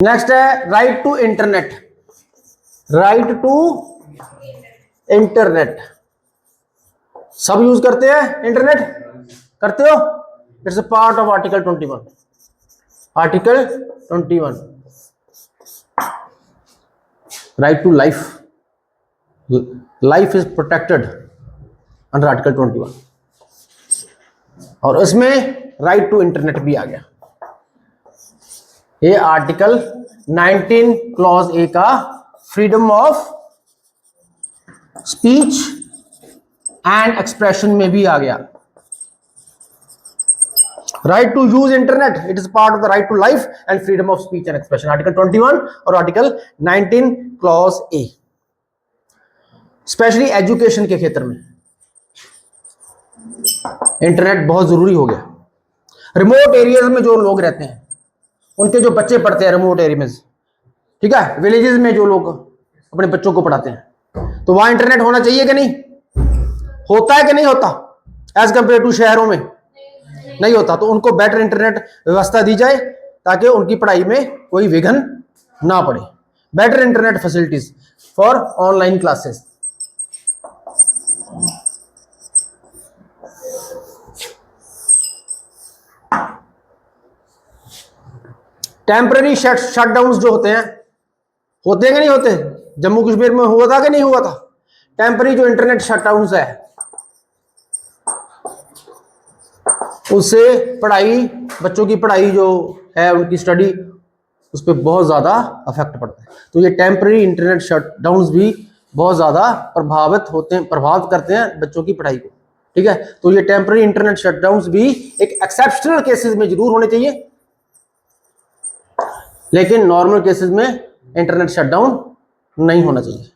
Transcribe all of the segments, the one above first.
Next है right to internet. Right to internet सब use करते हैं, इंटरनेट करते हो। It's a part of article 21। Article 21 right to life. Life is protected under article 21 और इसमें राइट टू इंटरनेट भी आ गया। ये आर्टिकल 19 क्लॉज ए का freedom of speech and expression में भी आ गया। Right to use internet, it is part of the right to life and freedom of speech and expression, article 21 और article 19 clause A. Specially education के क्षेत्र में internet बहुत जरूरी हो गया। रिमोट एरियाज में जो लोग रहते हैं, उनके जो बच्चे पढ़ते हैं रिमोट एरिया में, ठीक है, विलेजेस में जो लोग अपने बच्चों को पढ़ाते हैं, तो वहां इंटरनेट होना चाहिए कि नहीं? होता है कि नहीं होता? एज कंपेयर टू शहरों में नहीं होता। तो उनको बेटर इंटरनेट व्यवस्था दी जाए ताकि उनकी पढ़ाई में कोई विघ्न ना पड़े। Better internet facilities for online classes. Temporary shutdowns जो होते हैं कि नहीं होते? जम्मू कश्मीर में हुआ था कि नहीं हुआ था? टेम्पररी जो इंटरनेट शटडाउन्स है, उससे पढ़ाई, बच्चों की पढ़ाई जो है, उनकी स्टडी, उस पर बहुत ज़्यादा अफेक्ट पड़ता है। तो ये टेम्पररी इंटरनेट शटडाउन्स भी बहुत ज़्यादा प्रभावित करते हैं बच्चों की पढ़ाई को, ठीक है। तो ये टेम्पररी इंटरनेट शटडाउन्स भी एक एक्सेप्शनल केसेस में जरूर होने चाहिए, लेकिन नॉर्मल केसेस में इंटरनेट शटडाउन नहीं होना चाहिए।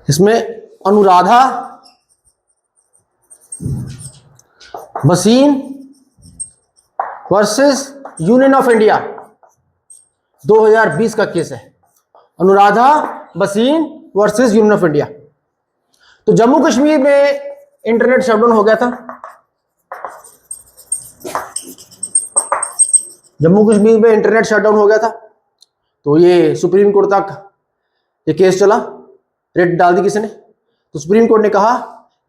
इसमें Anuradha Bhasin versus union of India 2020 का केस है। Anuradha Bhasin versus union of India. तो जम्मू कश्मीर में इंटरनेट शटडाउन हो गया था। जम्मू कश्मीर में इंटरनेट शटडाउन हो गया था, तो ये सुप्रीम कोर्ट तक ये केस चला, रेट डाल दी किसी ने। तो सुप्रीम कोर्ट ने कहा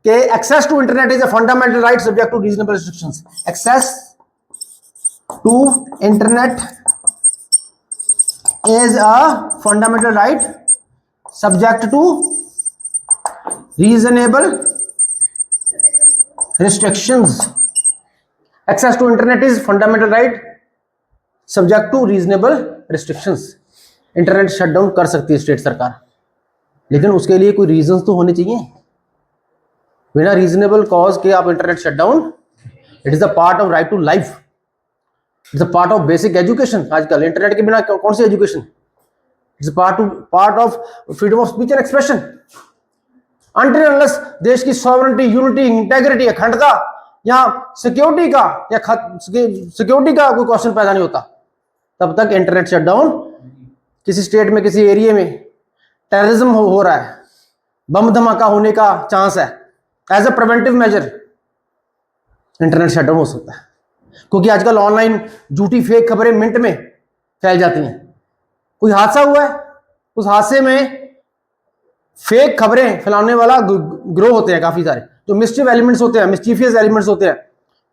कि access to internet is a fundamental right subject to reasonable restrictions. Access to internet is a fundamental right subject to reasonable restrictions. Access to internet is fundamental right subject to reasonable restrictions. Internet shutdown कर सकती है state सरकार, लेकिन उसके लिए कोई reasons तो होने चाहिए। बिना रीजनेबल कॉज के आप internet shutdown, it is the part of right to life, it's a part of basic education. आजकल इंटरनेट के बिना कौन सी education? It's part of freedom of speech and expression. Until unless देश की सॉवरेनिटी, यूनिटी, इंटेग्रिटी, अखंडता या security का कोई क्वेश्चन पैदा नहीं होता, तब तक इंटरनेट शटडाउन, किसी स्टेट में, किसी एरिया में टेररिज्म हो रहा है, बम धमाका होने का चांस है, as a preventive measure internet shutdown हो सकता है। क्योंकि आजकल ऑनलाइन झूठी फेक खबरें मिनट में फैल जाती हैं। कोई हादसा हुआ है, उस हादसे में फेक खबरें फैलाने वाला ग्रोह होते हैं काफी सारे, जो मिस्चिव एलिमेंट्स होते हैं, मिस्चीफियस एलिमेंट्स होते हैं,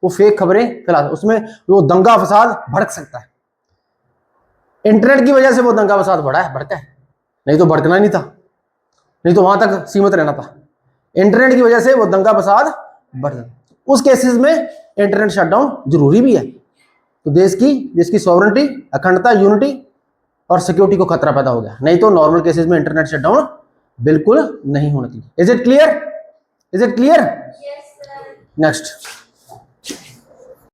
वो फेक खबरें फैलाते हैं। उसमें वो दंगा फसाद भड़क सकता है। इंटरनेट की वजह से वो दंगा फसाद भड़का है, नहीं तो भड़कना नहीं था, नहीं तो वहां तक सीमित रहना था। इंटरनेट की वजह से वो दंगा फसाद बढ़ जाता। उस केसेस में इंटरनेट शटडाउन जरूरी भी है। तो देश की सॉवरेनिटी, अखंडता, यूनिटी और सिक्योरिटी को खतरा पैदा हो गया। नहीं तो नॉर्मल केसेस में इंटरनेट शटडाउन बिल्कुल नहीं होना चाहिए। Is it clear? Is it clear? Next.